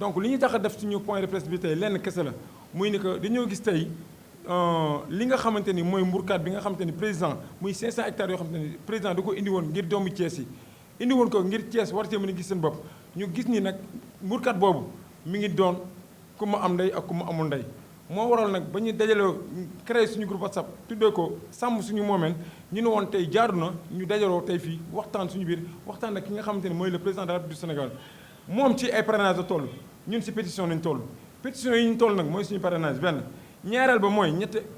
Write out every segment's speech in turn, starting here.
donc li ñu tax a def suñu point de presse bi tey lenn kese la muy ni que dañoo gis tey li nga xamante ni mooy mburkaat bi nga xamante ni président muy 500 hectares yoo xamante ni président da ko indi woon ngir doomu Thiès yi indi woon ko ngir Thiès war cee mën a gis seen bopp ñu gis ni nag mburkaat boobu mi ngi doon ku ma am ndey ak ku ma amul ndey moo waral nag ba ñu dajaloo créé suñu groupe WhatsApp tuddee ko sàmm suñu moomeel ñu ne woon tey jaadu na ñu dajaloo tey fii waxtaan suñu biir waxtaan ak ki nga xamante ni mooy le président de la République du Sénégal moom ci ay parrainage la toll ñun si pétition lañ toll pétition yi ñu toll nag mooy suñu parrainage benn ñaareel ba mooy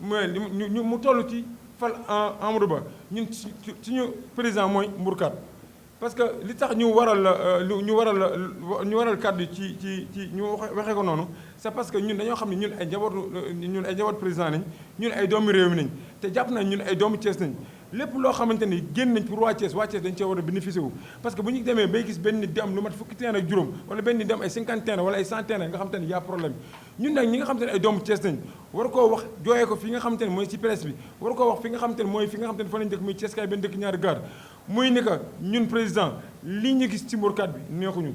mooy mu toll ci fal Amadou Ba ñun suñu président mooy mburkaat parce que li tax ñu waral kàddu ci ñu waxee ko noonu c'est parce que ñun dañoo xam ne ñun ay njaboot président nañ ñun ay doomu réew mi nañ te jàpp nañ ñun ay doomu Thiès nañ lépp loo xamante ni génn nañ pour waa Thiès dañ cee war a bénéficier wu parce que bu ñu demee bay gis benn nit di am lu mat fukki terrain ak juróom wala benn nit di am ay 50 terrain wala ay 100 terrain nga xamante ni y a problème ñun nag ñi nga xamante ne ay doomu Thiès nañ war koo wax jooyee ko fi nga xamante ne mooy ci presse bi war koo wax fi nga xamante ne mooy fi nga xamante ne fa lañ dëkk muy Thiès kaay benn dëkk ñaari gaar muy ni que ñun président li ñu gis ci mburkaat bi neexuñu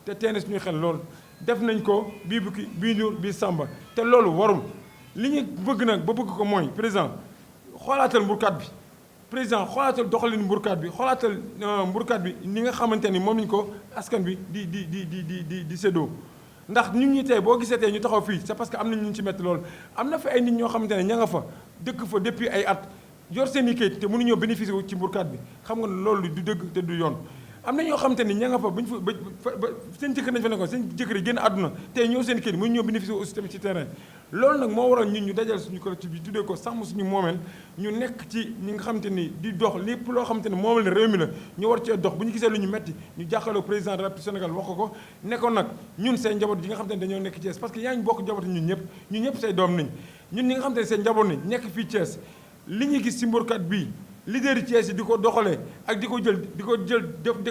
te teene suñu xel loolu def nañ ko bii bukki bii ñuul bii sàmba te loolu warul li ñu bëgg nag ba bëgg ko mooy président xoolaatal mburkaat bi président xoolaatal doxalin mburkaat bi xoolaatal mburkaat bi ni nga xamante ni moom lañ ko askan bi di séddoo ndax ñun ñi tey boo gisee tey ñu taxaw fii c'est parce que am na ñu ci metti loolu am na fi ay nit ñoo xamante ne ña nga fa dëkk fa depuis ay at yor seen i kayit te mënuñoo bénéficier wu ci mburkaat bi xam nga loolu du dëgg te du yoon am na ñoo xamante ni ña nga fa buñ fa ba seen jëkkër nañ fa nekkoon seen jëkkër yi génn àdduna tey ñëw seen kayit mënuñoo bénéficier aussi tamit ci terrain loolu nag moo waral ñun ñu dajal suñu collectif bi tuddee ko sàmm suñu moomeel ñu nekk ci ñi nga xamante ni di dox lépp loo xamante ni moomeel réew mi la ñu war cee dox bu ñu gisee lu ñu metti ñu jàkkaarloo président de la République Sénégal wax ko nekkoon nag ñun seen njaboot yi nga xamante ni dañoo nekk Thiès parce que yaa ngi bokk njaboot ñun ñëpp say doom nañ ñun ñi nga xamante ni seen njaboot nañ nekk fii Thiès li ñuy gis ci mburkat bii leader yi Thiès yi di ko doxalee ak di ko jël di ko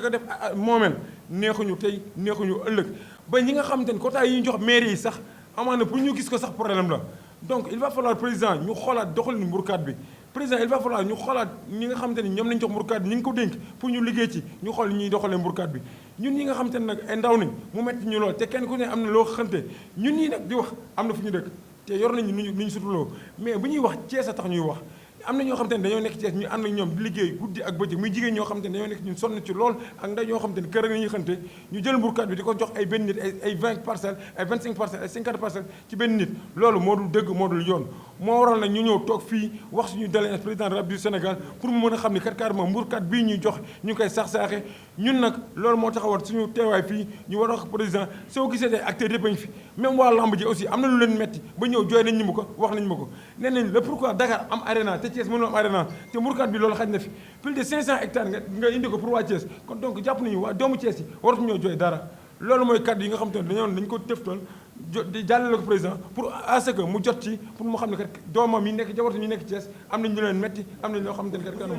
def moomeel neexuñu tey neexuñu ëllëg ba ñi nga xamante ni quota yi ñu jox maire yi sax amaana pour ñu gis ko sax problème la donc il va falloir président ñu xoolaat doxalinu mburkaat bi président il va falloir ñu xoolaat ñi nga xamante ni ñoom lañ jox mburkaat bi ñi ngi ko dénk pour ñu liggéey ci ñu xool ñuy doxalee mburkaat bi ñun ñi nga xamante ne nag ay ndaw nañ mu metti ñu lool te kenn ku ne am na loo xamante ñun ñii nag di wax am na fu ñu dëkk te yor nañu nu ñu sutuloo mais bu ñuy wax Thiès a tax ñuy wax am na ñoo xamante ne dañoo nekk Thiès ñu ànd ak ñoom di liggéey guddi ak bëccëg muy jigéen ñoo xamante ne dañoo nekk ñun sonn ci lool ak ndaw ñoo xamante ne kër nañuy xante ñu jël mburkaat bi di ko jox ay benn nit ay 20 parcelles ay 25 parcelles ay 50 parcelles ci benn nit loolu moo dul dëgg moo dul yoon moo waral nag ñu ñëw toog fii wax suñu doléance président de la République du Sénégal pour mu mën a xam ni kat carrément mburkaat bii ñuy jox ñu koy sax-saaxe ñun nag loolu moo taxawal suñu teewaay fii ñu war a wax président soo gisee tey acteurs yëpp a ngi fi même waa lamb ji aussi am na lu leen metti ba ñëw jooy nañ ñu ma ko wax nañ ma ko nee nañ le pourquoi Dakar am arena te Thiès mënul am arena te mburkaat bi loolu xaj na fi plus de 500 hectares nga indi ko pour waa Thiès kon donc jàpp nañu waa doomu Thiès yi waratu ñoo jooy dara loolu mooy kàddu yi nga xam te ne dañ ko tëftal di jàllale ko président pour à ce que mu jot ci pour mu xam ne kat doomam yi nekk jabartam yi nekk Thiès am nañ ñu leen metti am nañ loo xamante ne kat kanam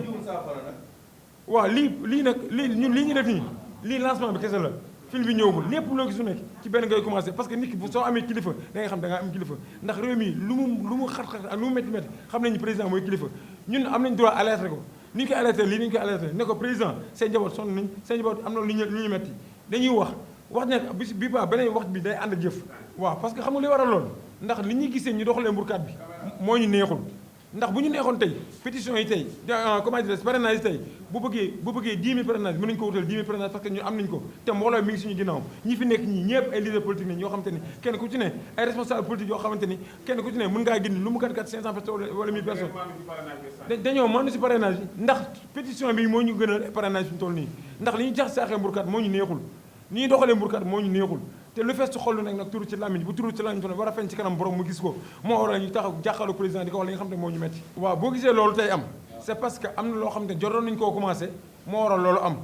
waaw lii nag ñun lii ñu def nii lii lancement bi kese la film bi ñëwagul lépp loo gis su nekk ci benn ngay commencé parce que nit ki bu soo amee kilifa da nga xam da ngaa am kilifa ndax réew mi lu mu xat-xat ak lu mu métti métti xam nañu président mooy kilifa ñun am nañ droit alerté ko ni ñu koy alerté lii ni ñu koy alerté ne ko président seen njaboot sonn nañ seen njaboot am na lu ñu metti dañuy wax ne bi ba beneen wax bi day ànd ak jëf waaw parce que xam nga li waral loolu ndax li ñuy gisee ñu doxalee mburkaat bi moo ñu neexul ndax bu ñu neexoon tey pétition yi tey comment dire parrainage yi tey bu bëggee 10 000 parrainage mën nañu ko wutal 10 000 parrainage parce que ñun am nañu ko te mbooloo mi ngi suñu ginnaaw ñi fi nekk ñii ñëpp ay leader politique nañ yoo xamante ni kenn ku ci ne ay responsable politique yoo xamante ni kenn ku ci ne mën ngaa génn lu mu kat 500 personnes wala 1000 personnes dañoo mënu si parrainage yi ndax pétition bi moo ñu gënal parrainage fi ñu toll nii ndax li ñu jax saaxee mburkat moo ñu neexul ni ñuy doxalee mburkat moo ñu neexul te lu fees ci xol nag turu ci làmmiñ bu turu ci làmmiñ fa war a feeñ ci kanam borom mu gis ko moo waral ñu taxaw jàkkaarloo président di ko wax li nga xam ne moo ñu metti waaw boo gisee loolu tey am c'est parce que am na loo xam ne jotoon nañu koo commencé moo waral loolu am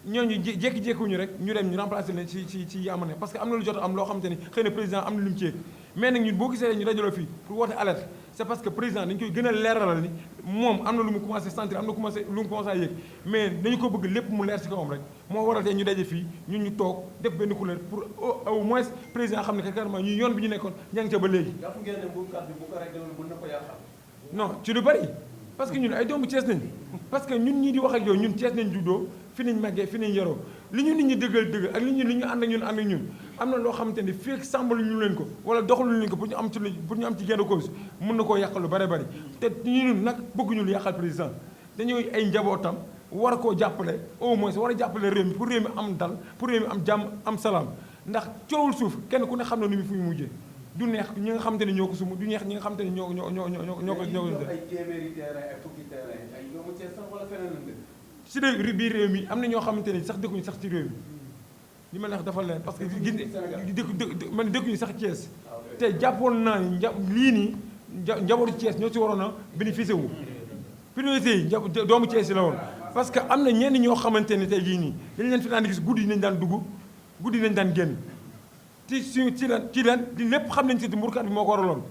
ñooñu jékki-jékkiwuñu rek ñu dem ñu remplacer leen ci yamane parce que am na lu jot am loo xam te ni xëy na président am na lu mu ci yëg mais nag ñun boo gisee ñu dajaloo fii pour woote alerte c'est parce que président dañu koy gën a leeralal ni moom am na lu mu commencé sentir am na lu mu commencé yëg mais dañu ko bëgg lépp mu leer ci kawam rek moo waral tey ñu daje fii ñun ñu toog def benn couleur pour au moins président xam ne que carrément ñu yoon bi ñu nekkoon ña ngi ca ba léegi. jàpp ngeen ne bu kàddu bu ko réglé mën na ko yàqal. non ci lu bari parce que ñun ay doomu Thiès nañ parce que ñun ñii di wax ak yow ñun Thiès nañ juddoo fi nañ màggee fi nañ yaroo li ñu nit ñi dëggal ak li ñu ànd ak ñun am na loo xamante ni fii ak sàmbalu ñu leen ko wala doxaluñu leen ko pour ñu am ci gain de cause mën na koo yàqal lu bare bari te ñun nag bëgguñu lu yàqal président dañuy ay njabootam war koo jàppale au moins war a jàppale réew mi pour réew mi am dal pour réew mi am jàmm am salaam ndax coowul suuf kenn ku ne xam na nu mu fu mu mujjee du neex ñi nga xamante ni ñoo ko sumu du neex ñi nga xamante ni ñoo ko ay téeméeri terrain ay fukki terrain ay doomu Thiès sax wala feneen lañ dëkk. si biir réew mi am na ñoo xamante ni sax dëkkuñu sax ci réew mi li ma la wax dafa leer parce que man dëkkuñu sax Thiès te jàppoon naa ni lii nii njabootu Thiès ñoo ci waroon a bénéficié wu priorité yi doomu Thiès yi la woon parce que am na ñenn ñoo xamante ni tey jii nii dañ leen fi daan gis guddi yi nañ daan dugg guddi yi nañ daan génn ci lan di lépp xam nañ ci mburkat bi moo ko waraloon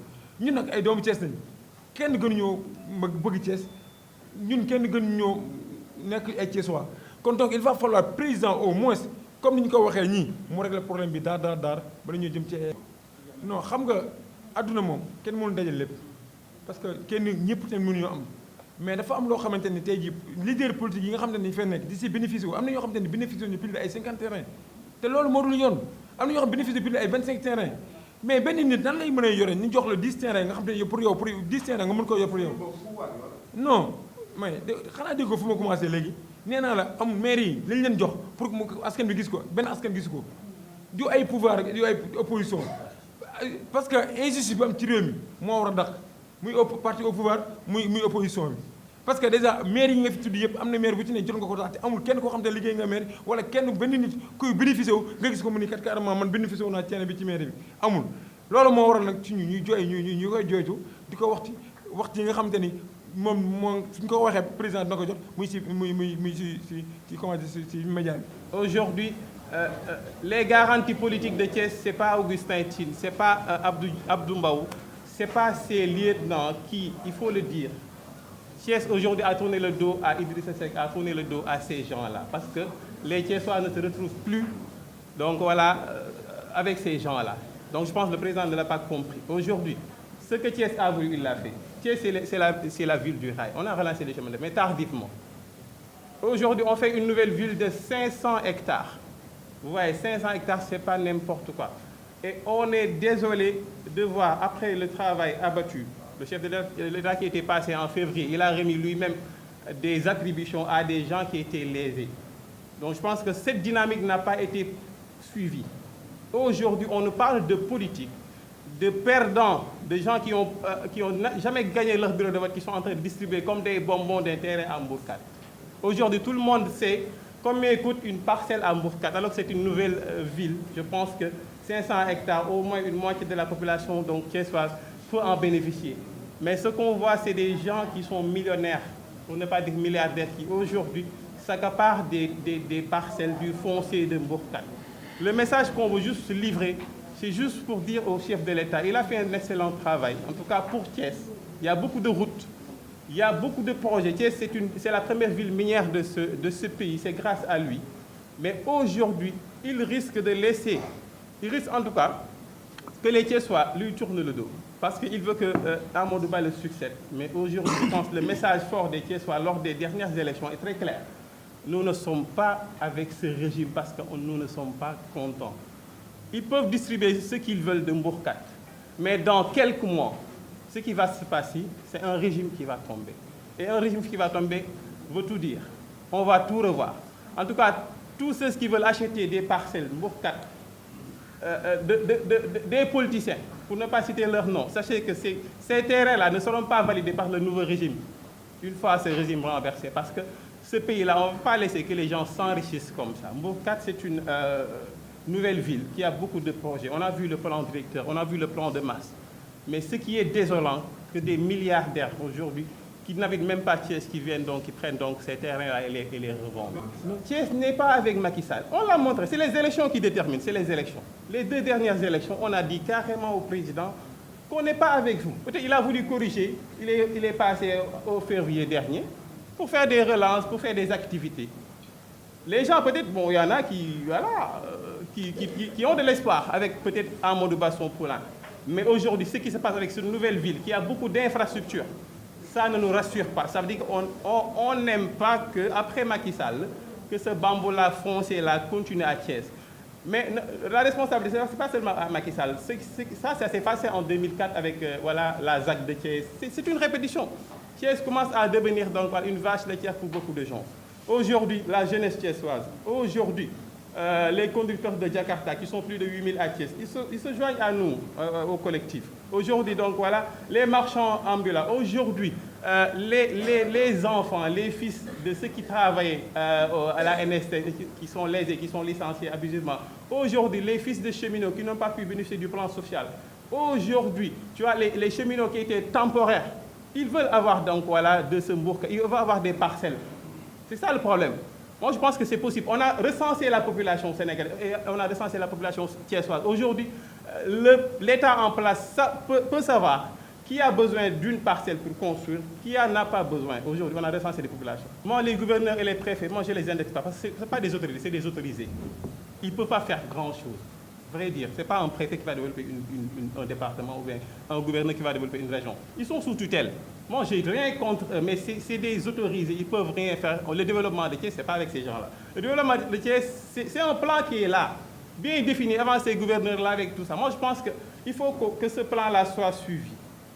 ñun nag ay doomu Thiès lañ kenn gënuñoo bëgg Thiès ñun kenn gënuñoo nekk ay Thiessois kon donc il va falloir président au moins comme ni ñu ko waxee ñii mu régler problème bi daar bala ñoo jëm ci non xam nga adduna moom kenn mënu dajal lépp parce que kenn ñëpp tamit mënuñoo am mais dafa am loo xamante ni tey jii leader politique yi nga xamante ni ñu fay nekk di si bénéficié wu am na ñoo xamante ni bénéficié ñu plus de ay 50 terrain te loolu moo dul yoon am na ñoo xam bénéficié plus de ay 25 terrain mais benn nit nan lay mën a yore ñu jox la 10 terrain nga xam te ne pour 10 terrain nga mën koo yor pour yow non mais xanaa dégg ko fu ma commencé léegi nee naa la am maire yi lañ leen jox pour mu askan bi gis ko benn askan gisu ko du ay pouvoir du ay opposition parce que injustice bi am ci réew mi moo war a dàq muy parti au pouvoir muy opposition bi parce que déjà maire yi nga fi tudd yëpp am na maire bu ci ne jot nga ko tax te amul kenn koo xam te liggéey nga maire wala kenn benn nit kuy bénéficié wu nga gis ko mu ni kat carrément man bénéficié wu naa ceene bi ci maire bi amul loolu moo waral nag ci ñuy jooy ñu koy jooytu di ko waxti yi nga xam te ni moom suñ ko waxee président dina ko jot muy si comment dire si média bi. Aujourd'hui, les garanties politiques de Thiès, c'est pas Augustin Tine, c'est pas Abdou Mbaou, c'est pas ces lieutenants qui, il faut le dire, Thiès aujourd'hui a tourné le dos à Idrissa Seck, a tourné le dos à ces gens-là, parce que les Thiessois ne se retrouvent plus, donc voilà, avec ces gens-là. Donc je pense que le président ne l'a pas compris. Aujourd'hui, ce que Thiès a voulu, il l'a fait. Thiès, c'est la ville du rail. On a relancé les chemins de fer, mais tardivement. Aujourd'hui, on fait une nouvelle ville de 500 hectares. Vous voyez, 500 hectares, ce n'est pas n'importe quoi. Et on est désolé de voir, après le travail abattu, le chef de l'État qui était passé en février, il a remis lui-même des attributions à des gens qui étaient lésés. Donc je pense que cette dynamique n'a pas été suivie. Aujourd'hui, on nous parle de politique, de perdants, de gens qui ont jamais gagné leur bureau de vote, qui sont en train de distribuer comme des bonbons d'intérêt à Mbourkat. Aujourd'hui, tout le monde sait combien coûte une parcelle à Mbourkat, alors que c'est une nouvelle ville. Je pense que 500 hectares, au moins une moitié de la population donc thiessoise peut en bénéficier. Mais ce qu'on voit, c'est des gens qui sont millionnaires, pour ne pas dire milliardaires, qui aujourd'hui s'accaparent des parcelles du foncier de Mbourkat. Le message qu'on veut juste livrer, c'est juste pour dire au chef de l'État, il a fait un excellent travail, en tout cas pour Thiès. Il y a beaucoup de routes, il y a beaucoup de projets. Thiès, c'est la première ville minière de ce pays, c'est grâce à lui. Mais aujourd'hui, il risque de laisser, il risque en tout cas que les Thiessois lui tournent le dos. Parce qu'il veut que Amadou Ba le succède. Mais aujourd'hui, je pense que le message fort des Thiessois lors des dernières élections est très clair. Nous ne sommes pas avec ce régime parce que nous ne sommes pas contents. Ils peuvent distribuer ce qu'ils veulent de Mbourkat. Mais dans quelques mois, ce qui va se passer, c'est un régime qui va tomber. Et un régime qui va tomber veut tout dire. On va tout revoir. En tout cas, tous ceux qui veulent acheter des parcelles Mbourkat, des politiciens, pour ne pas citer leur nom, sachez que ces terrains-là ne seront pas validés par le nouveau régime, une fois ce régime renversé. Parce que ce pays-là, on ne va pas laisser que les gens s'enrichissent comme ça. Mbourkat, c'est une nouvelle ville qui a beaucoup de projets. On a vu le plan directeur, on a vu le plan de masse. Mais ce qui est désolant, que des milliardaires aujourd'hui, qui n'habitent même pas Thiès, qui viennent donc, qui prennent donc ces terrains-là et les revendent. Thiès n'est pas avec Macky Sall. On l'a montré, c'est les élections qui déterminent, c'est les élections. Les 2 dernières élections, on a dit carrément au président qu'on n'est pas avec vous. Peut-être qu'il a voulu corriger, il est passé au février dernier, pour faire des relances, pour faire des activités. Les gens, peut-être, bon, il y en a qui, voilà, qui ont de l'espoir avec peut-être Amadou Ba son poulain. Mais aujourd'hui, ce qui se passe avec cette nouvelle ville, qui a beaucoup d'infrastructures, ça ne nous rassure pas. Ça veut dire qu'on n'aime pas qu'après Macky Sall, que ce bambou-là foncé-là continue à Thiès. Mais la responsabilité, ce n'est pas seulement à Macky Sall. Ça s'est passé en 2004 avec voilà, la ZAC de Thiès. C'est une répétition. Thiès commence à devenir donc une vache laitière pour beaucoup de gens. Aujourd'hui, la jeunesse thiessoise, aujourd'hui, les conducteurs de Jakarta, qui sont plus de 8000 à Thiès, ils se joignent à nous, au collectif. Aujourd'hui, donc voilà, les marchands ambulants, aujourd'hui, les enfants, les fils de ceux qui travaillaient à la NST, qui sont lésés, qui sont licenciés abusivement. Aujourd'hui, les fils de cheminots qui n'ont pas pu bénéficier du plan social. Aujourd'hui, tu vois, les cheminots qui étaient temporaires, ils veulent avoir donc voilà, de ce Mbourka, ils veulent avoir des parcelles. C'est ça le problème. Moi, je pense que c'est possible. On a recensé la population sénégalaise et on a recensé la population thiessoise. Aujourd'hui, l'État en place peut savoir qui a besoin d'une parcelle pour construire, qui n'en a pas besoin. Aujourd'hui, on a recensé les populations. Moi, les gouverneurs et les préfets, moi, je ne les indexe pas parce que ce ne sont pas des autorités, c'est des autorisés. Ils ne peuvent pas faire grand-chose. Vrai dire, ce n'est pas un préfet qui va développer un département ou bien un gouverneur qui va développer une région. Ils sont sous tutelle. Moi, je n'ai rien contre eux, mais c'est des autorisés. Ils ne peuvent rien faire. Le développement de Thiès, ce n'est pas avec ces gens-là. Le développement de Thiès, c'est un plan qui est là, bien défini avant ces gouverneurs-là avec tout ça. Moi, je pense qu'il faut que ce plan-là soit suivi.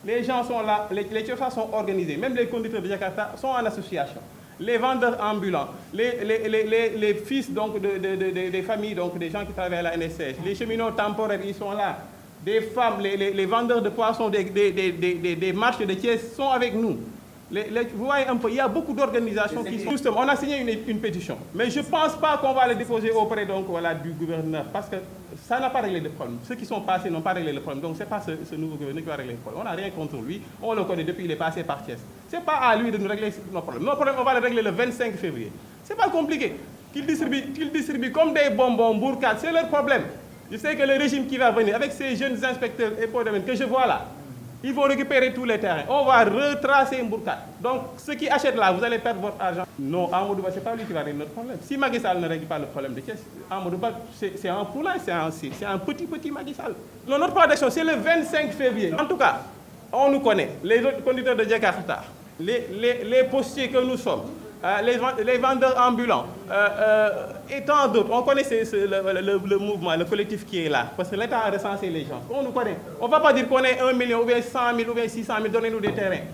Les gens sont là, les Thiessois sont organisés. Même les conducteurs de Jakarta sont en association. Les vendeurs ambulants, les fils donc, des familles, donc, des gens qui travaillent à la NSS, les cheminots temporaires, ils sont là. Des femmes, les vendeurs de poissons des marchés de Thiès sont avec nous. Vous voyez un peu, il y a beaucoup d'organisations qui sont... Justement, on a signé une pétition, mais je ne pense pas qu'on va le déposer auprès donc, voilà, du gouverneur, parce que ça n'a pas réglé le problème. Ceux qui sont passés n'ont pas réglé le problème, donc ce n'est pas ce nouveau gouverneur qui va régler le problème. On n'a rien contre lui, on le connaît depuis qu'il est passé par Thiès. Ce n'est pas à lui de nous régler nos problèmes. Nos problèmes, on va les régler le 25 février. Ce n'est pas compliqué. Qu'ils distribuent comme des bonbons, bourcades, c'est leur problème. Je sais que le régime qui va venir, avec ces jeunes inspecteurs et pour que je vois là, ils vont récupérer tous les terrains. On va retracer une bourcade. Donc, ceux qui achètent là, vous allez perdre votre argent. Non, Amadou Ba, ce n'est pas lui qui va régler notre problème. Si Macky Sall ne règle pas le problème de Thiès, Amadou Ba, c'est un poulain, c'est un petit Macky Sall. Notre plan d'action, c'est le 25 février. En tout cas, on nous connaît. Les autres conducteurs de Jakarta, les postiers que nous sommes, les vendeurs ambulants, et tant d'autres. On connaît le mouvement, le collectif qui est là, parce que l'État a recensé les gens. On nous connaît. On ne va pas dire qu'on est 1 million, ou bien 100 000, ou bien 600 000, donnez-nous des terrains.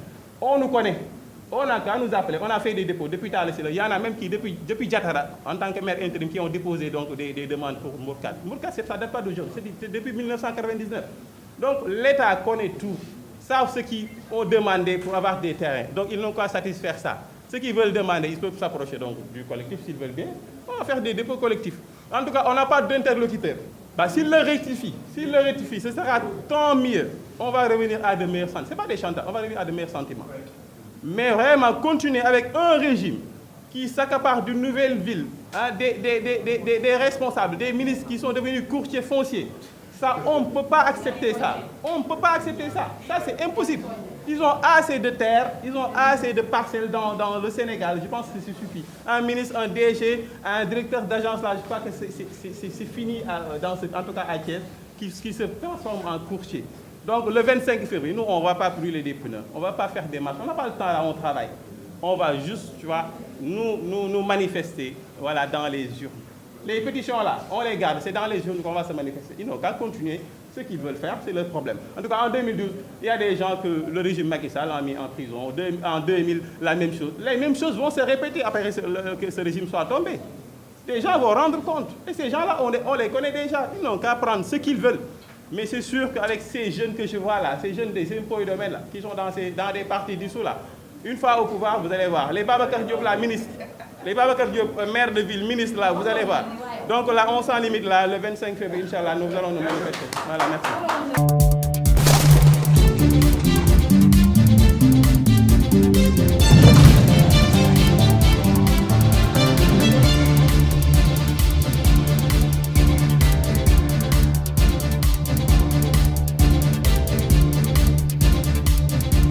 On nous connaît. On a qu'à nous appeler. On a fait des dépôts depuis Thalès. Il y en a même qui, depuis Diatara, en tant que maire intérim, qui ont déposé donc, des demandes pour Mbourkade. Mbourkade, ça ne date pas d'aujourd'hui, c'est depuis 1999. Donc l'État connaît tout, savent ce qu'ils ont demandé pour avoir des terrains. Donc ils n'ont qu'à satisfaire ça. Ceux qui veulent demander, ils peuvent s'approcher donc du collectif s'ils veulent bien. On va faire des dépôts collectifs. En tout cas, on n'a pas d'interlocuteur. Bah, s'il le rectifie, ce sera tant mieux. On va revenir à de meilleurs sentiments. Ce n'est pas des chantages, on va revenir à de meilleurs sentiments. Mais vraiment, continuer avec un régime qui s'accapare d'une nouvelle ville, hein, des responsables, des ministres qui sont devenus courtiers fonciers. Ça, on ne peut pas accepter ça. On ne peut pas accepter ça. Ça, c'est impossible. Ils ont assez de terres, ils ont assez de parcelles dans le Sénégal. Je pense que ça suffit. Un ministre, un DG, un directeur d'agence, là, je crois que c'est fini, en tout cas à Thiès, qui se transforme en courtier. Donc, le 25 février, nous, on ne va pas brûler des pneus. On ne va pas faire des marches. On n'a pas le temps, là, on travaille. On va juste, tu vois, nous manifester, voilà, dans les urnes. Les pétitions, là, on les garde. C'est dans les urnes qu'on va se manifester. Ils n'ont qu'à continuer. Ce qu'ils veulent faire, c'est leur problème. En tout cas, en 2012, il y a des gens que le régime Macky Sall a mis en prison. En 2000, la même chose. Les mêmes choses vont se répéter après que ce régime soit tombé. Les gens vont rendre compte. Et ces gens-là, on les connaît déjà. Ils n'ont qu'à prendre ce qu'ils veulent. Mais c'est sûr qu'avec ces jeunes que je vois là, ces jeunes des impôts et domaines là, qui sont dans des partis dissous là, une fois au pouvoir, vous allez voir. Les Babacar Diop là, ministres. Les Babacar Diop, maire de ville, ministre là, vous allez voir. Donc là, on s'en limite là, le 25 février, Inch'Allah, nous allons nous manifester. Voilà, merci.